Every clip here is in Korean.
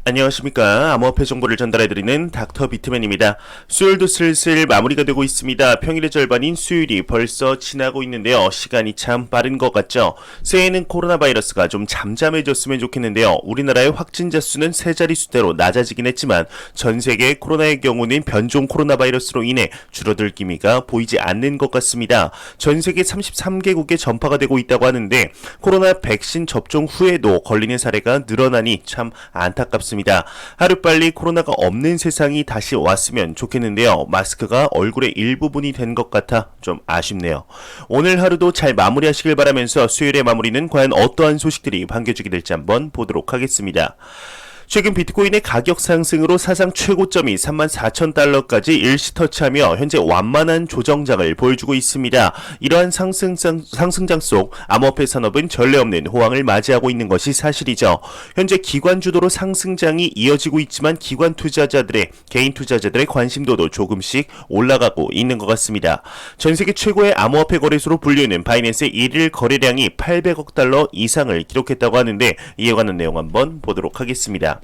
안녕하십니까. 암호화폐 정보를 전달해드리는 닥터 비트맨입니다. 수요일도 슬슬 마무리가 되고 있습니다. 평일의 절반인 수요일이 벌써 지나고 있는데요. 시간이 참 빠른 것 같죠. 새해에는 코로나 바이러스가 좀 잠잠해졌으면 좋겠는데요. 우리나라의 확진자 수는 세 자릿수대로 낮아지긴 했지만 전 세계 코로나의 경우는 변종 코로나 바이러스로 인해 줄어들 기미가 보이지 않는 것 같습니다. 전 세계 33개국에 전파가 되고 있다고 하는데 코로나 백신 접종 후에도 걸리는 사례가 늘어나니 참 안타깝습니다. 하루빨리 코로나가 없는 세상이 다시 왔으면 좋겠는데요. 마스크가 얼굴의 일부분이 된 것 같아 좀 아쉽네요. 오늘 하루도 잘 마무리하시길 바라면서 수요일의 마무리는 과연 어떠한 소식들이 반겨주게 될지 한번 보도록 하겠습니다. 최근 비트코인의 가격 상승으로 사상 최고점이 34,000달러까지 일시 터치하며 현재 완만한 조정장을 보여주고 있습니다. 이러한 상승장 속 암호화폐 산업은 전례 없는 호황을 맞이하고 있는 것이 사실이죠. 현재 기관 주도로 상승장이 이어지고 있지만 기관 투자자들의 개인 투자자들의 관심도도 조금씩 올라가고 있는 것 같습니다. 전 세계 최고의 암호화폐 거래소로 불리는 바이낸스의 일일 거래량이 800억 달러 이상을 기록했다고 하는데 이에 관한 내용 한번 보도록 하겠습니다.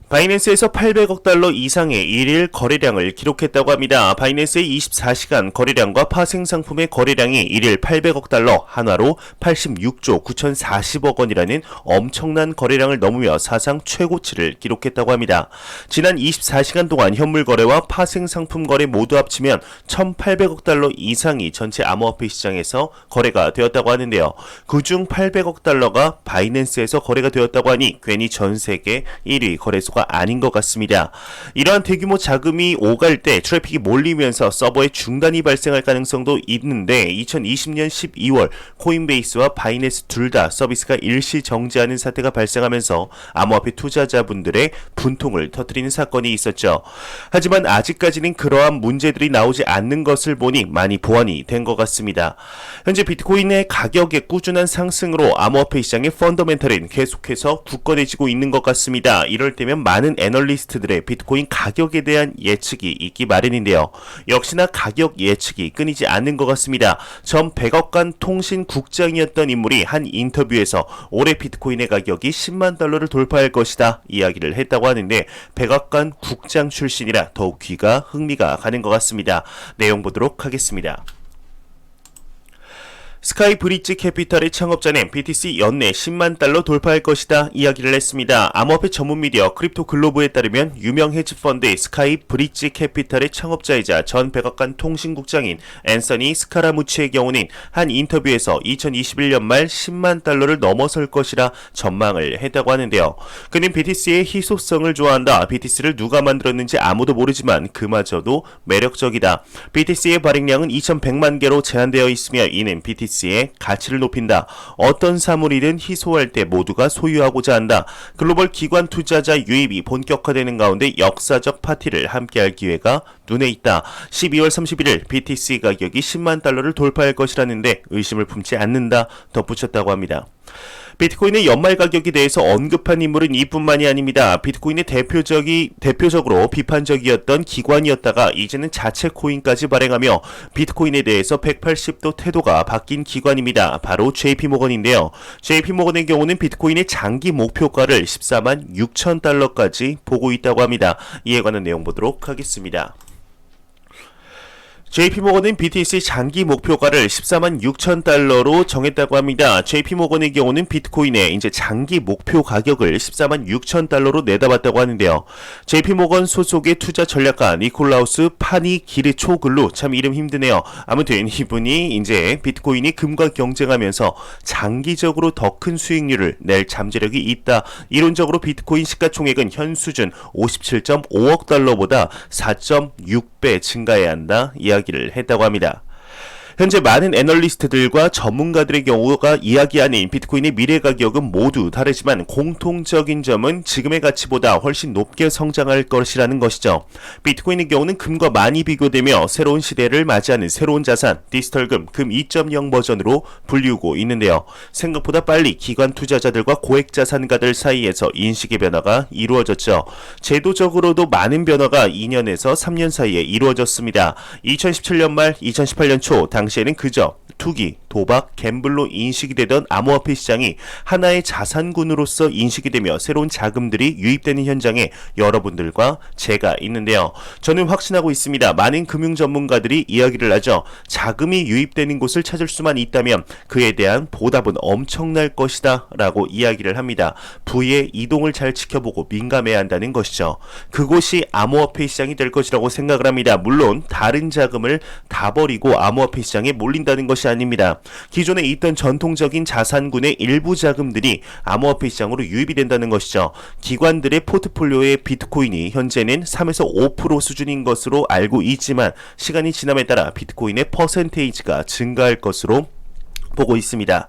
바이낸스에서 800억 달러 이상의 일일 거래량을 기록했다고 합니다. 바이낸스의 24시간 거래량과 파생 상품의 거래량이 일일 800억 달러, 한화로 86조 9,040억 원이라는 엄청난 거래량을 넘으며 사상 최고치를 기록했다고 합니다. 지난 24시간 동안 현물 거래와 파생 상품 거래 모두 합치면 1,800억 달러 이상이 전체 암호화폐 시장에서 거래가 되었다고 하는데요. 그중 800억 달러가 바이낸스에서 거래가 되었다고 하니 괜히 전 세계 1위 거래소가 아닌 것 같습니다. 이러한 대규모 자금이 오갈 때 트래픽이 몰리면서 서버에 중단이 발생할 가능성도 있는데 2020년 12월 코인베이스와 바이낸스 둘 다 서비스가 일시 정지하는 사태가 발생하면서 암호화폐 투자자분들의 분통을 터뜨리는 사건이 있었죠. 하지만 아직까지는 그러한 문제들이 나오지 않는 것을 보니 많이 보완이 된 것 같습니다. 현재 비트코인의 가격의 꾸준한 상승으로 암호화폐 시장의 펀더멘털은 계속해서 굳건해지고 있는 것 같습니다. 이럴 때면 많은 애널리스트들의 비트코인 가격에 대한 예측이 있기 마련인데요. 역시나 가격 예측이 끊이지 않는 것 같습니다. 전 100억간 통신 국장이었던 인물이 한 인터뷰에서 올해 비트코인의 가격이 10만 달러를 돌파할 것이다 이야기를 했다고 하는데 100억간 국장 출신이라 더욱 귀가 흥미가 가는 것 같습니다. 내용 보도록 하겠습니다. 스카이 브릿지 캐피탈의 창업자는 BTC 연내 10만 달러 돌파할 것이다 이야기를 했습니다. 암호화폐 전문 미디어 크립토 글로브에 따르면 유명 헤지펀드 스카이 브릿지 캐피탈의 창업자이자 전 백악관 통신국장인 앤서니 스카라무치의 경우는 한 인터뷰에서 2021년 말 10만 달러를 넘어설 것이라 전망을 했다고 하는데요. 그는 BTC의 희소성을 좋아한다. BTC를 누가 만들었는지 아무도 모르지만 그마저도 매력적이다. BTC의 발행량은 2,100만 개로 제한되어 있으며 이는 BTC의 가치를 높인다. 어떤 사물이든 희소할 때 모두가 소유하고자 한다. 글로벌 기관 투자자 유입이 본격화되는 가운데 역사적 파티를 함께할 기회가 눈에 있다. 12월 31일 BTC 가격이 10만 달러를 돌파할 것이라는데 의심을 품지 않는다. 덧붙였다고 합니다. 비트코인의 연말 가격에 대해서 언급한 인물은 이뿐만이 아닙니다. 비트코인의 대표적으로 비판적이었던 기관이었다가 이제는 자체 코인까지 발행하며 비트코인에 대해서 180도 태도가 바뀐 기관입니다. 바로 JP모건인데요. JP모건의 경우는 비트코인의 장기 목표가를 14만 6천 달러까지 보고 있다고 합니다. 이에 관한 내용 보도록 하겠습니다. JP모건은 BTC 장기 목표가를 14만 6천 달러로 정했다고 합니다. JP모건의 경우는 비트코인의 이제 장기 목표 가격을 14만 6천 달러로 내다봤다고 하는데요. JP모건 소속의 투자 전략가 니콜라우스 파니기르초글루, 참 이름 힘드네요. 아무튼 이분이 이제 비트코인이 금과 경쟁하면서 장기적으로 더 큰 수익률을 낼 잠재력이 있다. 이론적으로 비트코인 시가총액은 현 수준 57.5억 달러보다 4.6배 증가해야 한다. 이야기를 했다고 합니다. 현재 많은 애널리스트들과 전문가들의 경우가 이야기하는 비트코인의 미래 가격은 모두 다르지만 공통적인 점은 지금의 가치보다 훨씬 높게 성장할 것이라는 것이죠. 비트코인의 경우는 금과 많이 비교되며 새로운 시대를 맞이하는 새로운 자산, 디지털금, 금 2.0 버전으로 불리우고 있는데요. 생각보다 빨리 기관 투자자들과 고액 자산가들 사이에서 인식의 변화가 이루어졌죠. 제도적으로도 많은 변화가 2년에서 3년 사이에 이루어졌습니다. 2017년 말 2018년 초 당시에는 그저 투기, 도박, 갬블로 인식이 되던 암호화폐 시장이 하나의 자산군으로서 인식이 되며 새로운 자금들이 유입되는 현장에 여러분들과 제가 있는데요. 저는 확신하고 있습니다. 많은 금융 전문가들이 이야기를 하죠. 자금이 유입되는 곳을 찾을 수만 있다면 그에 대한 보답은 엄청날 것이다 라고 이야기를 합니다. 부의 이동을 잘 지켜보고 민감해야 한다는 것이죠. 그곳이 암호화폐 시장이 될 것이라고 생각을 합니다. 물론 다른 자금을 다 버리고 암호화폐 시장에 몰린다는 것이 아닙니다. 기존에 있던 전통적인 자산군의 일부 자금들이 암호화폐 시장으로 유입이 된다는 것이죠. 기관들의 포트폴리오의 비트코인이 현재는 3에서 5% 수준인 것으로 알고 있지만 시간이 지남에 따라 비트코인의 퍼센테이지가 증가할 것으로 보고 있습니다.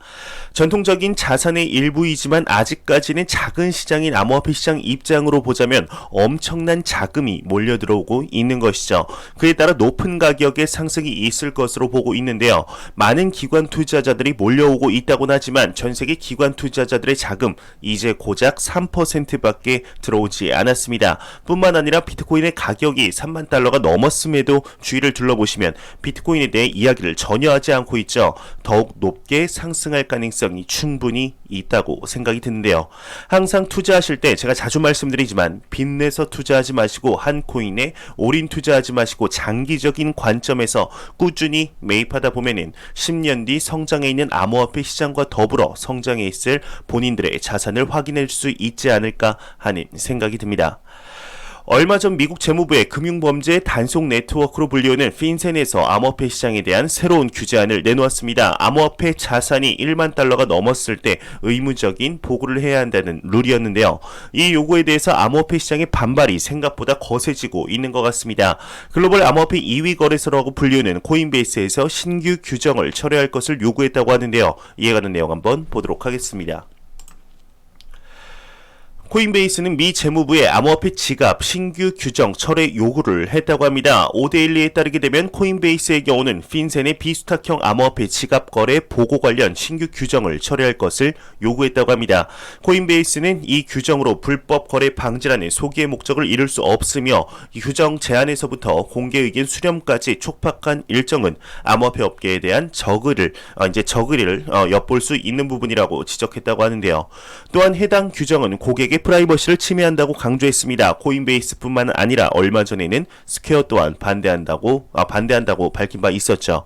전통적인 자산의 일부이지만 아직까지는 작은 시장인 암호화폐 시장 입장으로 보자면 엄청난 자금이 몰려 들어오고 있는 것이죠. 그에 따라 높은 가격의 상승이 있을 것으로 보고 있는데요. 많은 기관 투자자들이 몰려오고 있다고는 하지만 전 세계 기관 투자자들의 자금 이제 고작 3%밖에 들어오지 않았습니다. 뿐만 아니라 비트코인의 가격이 3만 달러가 넘었음에도 주위를 둘러보시면 비트코인에 대해 이야기를 전혀 하지 않고 있죠. 더욱 높게 상승할 가능성이 충분히 있다고 생각이 드는데요. 항상 투자하실 때 제가 자주 말씀드리지만 빚내서 투자하지 마시고 한 코인에 올인 투자하지 마시고 장기적인 관점에서 꾸준히 매입하다 보면은 10년 뒤 성장해 있는 암호화폐 시장과 더불어 성장해 있을 본인들의 자산을 확인할 수 있지 않을까 하는 생각이 듭니다. 얼마 전 미국 재무부의 금융범죄 단속 네트워크로 불리우는 핀센에서 암호화폐 시장에 대한 새로운 규제안을 내놓았습니다. 암호화폐 자산이 1만 달러가 넘었을 때 의무적인 보고를 해야 한다는 룰이었는데요. 이 요구에 대해서 암호화폐 시장의 반발이 생각보다 거세지고 있는 것 같습니다. 글로벌 암호화폐 2위 거래소라고 불리우는 코인베이스에서 신규 규정을 철회할 것을 요구했다고 하는데요. 이에 관한 내용 한번 보도록 하겠습니다. 코인베이스는 미 재무부의 암호화폐 지갑 신규 규정 철회 요구를 했다고 합니다. 5대1리에 따르게 되면 코인베이스의 경우는 핀센의 비수탁형 암호화폐 지갑 거래 보고 관련 신규 규정을 철회할 것을 요구했다고 합니다. 코인베이스는 이 규정으로 불법 거래 방지라는 소기의 목적을 이룰 수 없으며 이 규정 제안에서부터 공개 의견 수렴까지 촉박한 일정은 암호화폐 업계에 대한 저그를 엿볼 수 있는 부분이라고 지적했다고 하는데요. 또한 해당 규정은 고객의 프라이버시를 침해한다고 강조했습니다. 코인베이스뿐만 아니라 얼마 전에는 스퀘어 또한 반대한다고 밝힌 바 있었죠.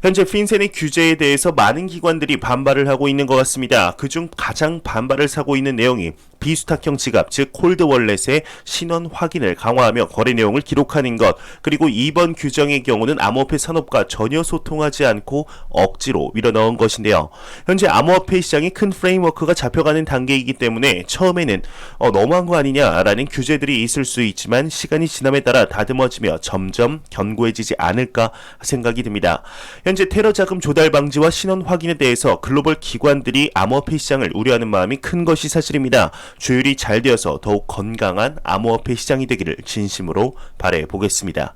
현재 핀센의 규제에 대해서 많은 기관들이 반발을 하고 있는 것 같습니다. 그중 가장 반발을 사고 있는 내용이 비수탁형 지갑, 즉 콜드 월렛의 신원 확인을 강화하며 거래 내용을 기록하는 것, 그리고 이번 규정의 경우는 암호화폐 산업과 전혀 소통하지 않고 억지로 밀어넣은 것인데요. 현재 암호화폐 시장이 큰 프레임워크가 잡혀가는 단계이기 때문에 처음에는 너무한 거 아니냐라는 규제들이 있을 수 있지만 시간이 지남에 따라 다듬어지며 점점 견고해지지 않을까 생각이 듭니다. 현재 테러 자금 조달 방지와 신원 확인에 대해서 글로벌 기관들이 암호화폐 시장을 우려하는 마음이 큰 것이 사실입니다. 조율이 잘 되어서 더욱 건강한 암호화폐 시장이 되기를 진심으로 바라보겠습니다.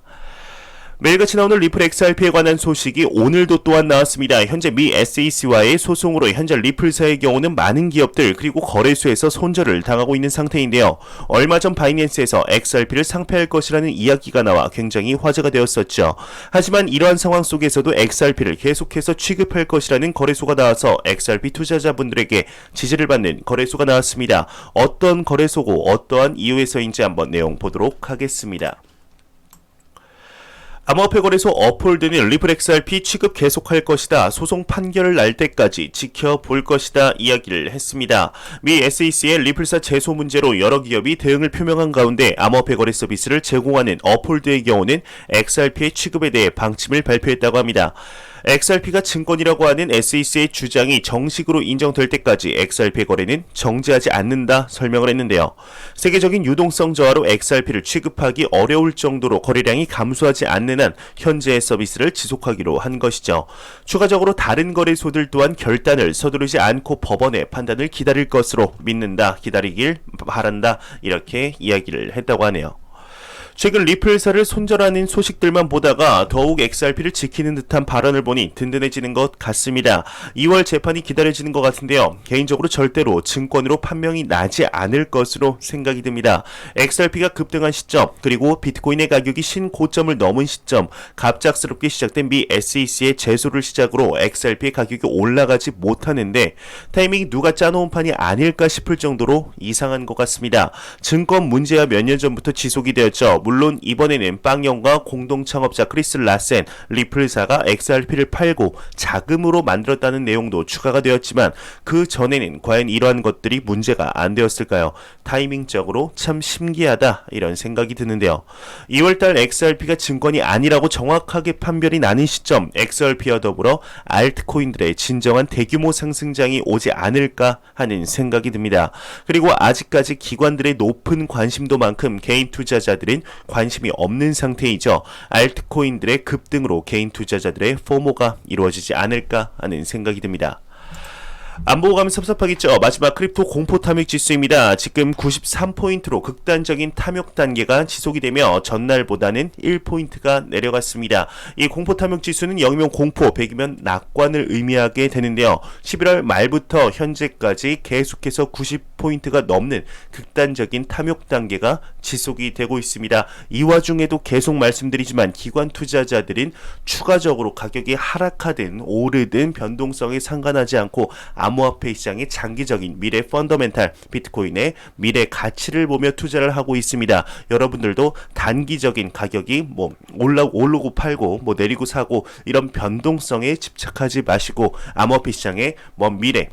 매일같이 나오는 리플 XRP에 관한 소식이 오늘도 또한 나왔습니다. 현재 미 SEC와의 소송으로 현재 리플사의 경우는 많은 기업들 그리고 거래소에서 손절을 당하고 있는 상태인데요. 얼마 전 바이낸스에서 XRP를 상폐할 것이라는 이야기가 나와 굉장히 화제가 되었었죠. 하지만 이러한 상황 속에서도 XRP를 계속해서 취급할 것이라는 거래소가 나와서 XRP 투자자분들에게 지지를 받는 거래소가 나왔습니다. 어떤 거래소고 어떠한 이유에서인지 한번 내용 보도록 하겠습니다. 암호화폐 거래소 업홀드는 리플 XRP 취급 계속할 것이다. 소송 판결을 날 때까지 지켜볼 것이다. 이야기를 했습니다. 미 SEC의 리플사 제소 문제로 여러 기업이 대응을 표명한 가운데 암호화폐 거래 서비스를 제공하는 업홀드의 경우는 XRP의 취급에 대해 방침을 발표했다고 합니다. XRP가 증권이라고 하는 SEC의 주장이 정식으로 인정될 때까지 XRP 거래는 정지하지 않는다 설명을 했는데요. 세계적인 유동성 저하로 XRP를 취급하기 어려울 정도로 거래량이 감소하지 않는 한 현재의 서비스를 지속하기로 한 것이죠. 추가적으로 다른 거래소들 또한 결단을 서두르지 않고 법원의 판단을 기다릴 것으로 믿는다. 기다리길 바란다. 이렇게 이야기를 했다고 하네요. 최근 리플사를 손절하는 소식들만 보다가 더욱 XRP를 지키는 듯한 발언을 보니 든든해지는 것 같습니다. 2월 재판이 기다려지는 것 같은데요. 개인적으로 절대로 증권으로 판명이 나지 않을 것으로 생각이 듭니다. XRP가 급등한 시점, 그리고 비트코인의 가격이 신고점을 넘은 시점, 갑작스럽게 시작된 미 SEC의 제소를 시작으로 XRP의 가격이 올라가지 못하는데 타이밍이 누가 짜놓은 판이 아닐까 싶을 정도로 이상한 것 같습니다. 증권 문제야 몇 년 전부터 지속이 되었죠. 물론 이번에는 빵영과 공동 창업자 크리스 라센, 리플사가 XRP를 팔고 자금으로 만들었다는 내용도 추가가 되었지만 그 전에는 과연 이러한 것들이 문제가 안 되었을까요? 타이밍적으로 참 신기하다 이런 생각이 드는데요. 2월달 XRP가 증권이 아니라고 정확하게 판별이 나는 시점, XRP와 더불어 알트코인들의 진정한 대규모 상승장이 오지 않을까 하는 생각이 듭니다. 그리고 아직까지 기관들의 높은 관심도만큼 개인 투자자들은 관심이 없는 상태이죠. 알트코인들의 급등으로 개인 투자자들의 포모가 이루어지지 않을까 하는 생각이 듭니다. 안 보고 가면 섭섭하겠죠. 마지막 크립토 공포 탐욕 지수입니다. 지금 93포인트로 극단적인 탐욕 단계가 지속이 되며 전날보다는 1포인트가 내려갔습니다. 이 공포 탐욕 지수는 0이면 공포, 100이면 낙관을 의미하게 되는데요. 11월 말부터 현재까지 계속해서 90포인트가 넘는 극단적인 탐욕 단계가 지속이 되고 있습니다. 이 와중에도 계속 말씀드리지만 기관 투자자들은 추가적으로 가격이 하락하든 오르든 변동성에 상관하지 않고 암호화폐 시장의 장기적인 미래 펀더멘탈, 비트코인의 미래 가치를 보며 투자를 하고 있습니다. 여러분들도 단기적인 가격이 오르고 팔고 내리고 사고 이런 변동성에 집착하지 마시고 암호화폐 시장의 먼 미래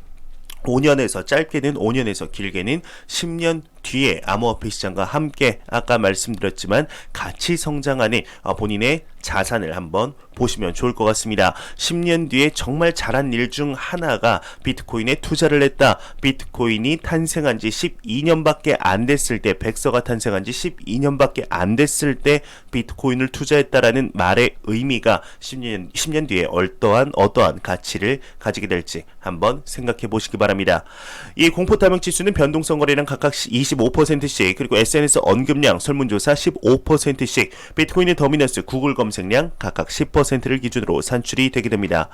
5년에서 짧게는 5년에서 길게는 10년 뒤에 암호화폐 시장과 함께 아까 말씀드렸지만 같이 성장하는 본인의 자산을 한번 보시면 좋을 것 같습니다. 10년 뒤에 정말 잘한 일 중 하나가 비트코인에 투자를 했다. 비트코인이 탄생한 지 12년밖에 안 됐을 때, 백서가 탄생한 지 12년밖에 안 됐을 때 비트코인을 투자했다라는 말의 의미가 10년 뒤에 어떠한 가치를 가지게 될지 한번 생각해 보시기 바랍니다. 이 공포탐욕 지수는 변동성 거래량 각각 25%씩, 그리고 SNS 언급량, 설문조사 15%씩, 비트코인의 더미너스, 구글 검색량 각각 10%를 기준으로 산출이 되게 됩니다.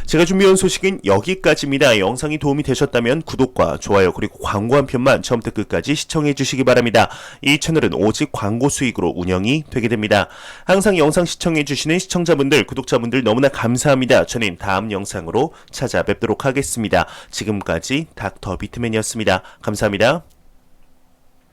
제가 준비한 소식은 여기까지입니다. 영상이 도움이 되셨다면 구독과 좋아요 그리고 광고 한 편만 처음부터 끝까지 시청해 주시기 바랍니다. 이 채널은 오직 광고 수익으로 운영이 되게 됩니다. 항상 영상 시청해 주시는 시청자분들, 구독자분들 너무나 감사합니다. 저는 다음 영상으로 찾아뵙도록 하겠습니다. 지금까지 닥터 비트맨이었습니다. 감사합니다.